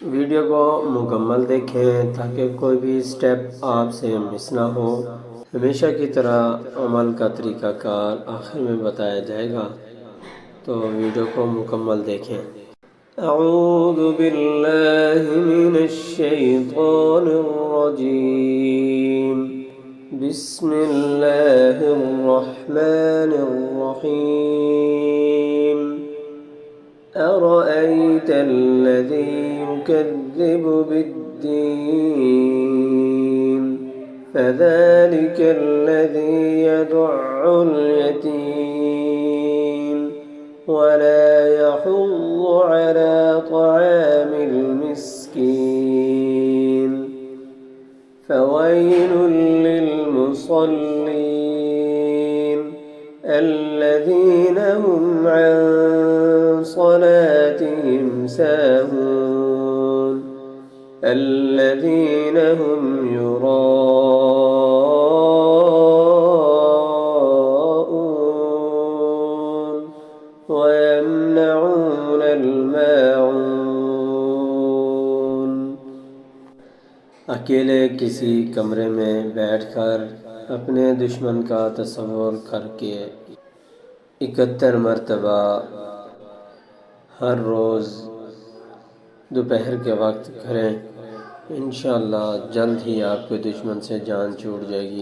Video को मुकम्मल देखें ताकि कोई भी स्टेप आपसे मिस ना हो। हमेशा की तरह अमल का तरीक़ाकार आखिर में बताया जाएगा, तो वीडियो को मुकम्मल देखें। अऊज़ु बिल्लाहि मिनश शैतानिर रजीम। बिस्मिल्लाहिर रहमानिर रहीम। अरअयत अल्लज़ी युकज़्ज़िबु बिद्दीन फ़ज़ालिकल्लज़ी यदु'उल यतीम वला यहुज़्ज़ु अला तआमिल मिस्कीन फ़वैलुल लिलमुसल्लीन अल्लज़ीना हुम अन صلاتهم ساهون الذين هم يراءون ويمنعون الماعون। अकेले किसी कमरे में बैठकर अपने दुश्मन का तस्वुर करके 71 मरतबा हर रोज़ दोपहर के वक्त करें। इंशाअल्लाह जल्द ही आपके दुश्मन से जान छूट जाएगी।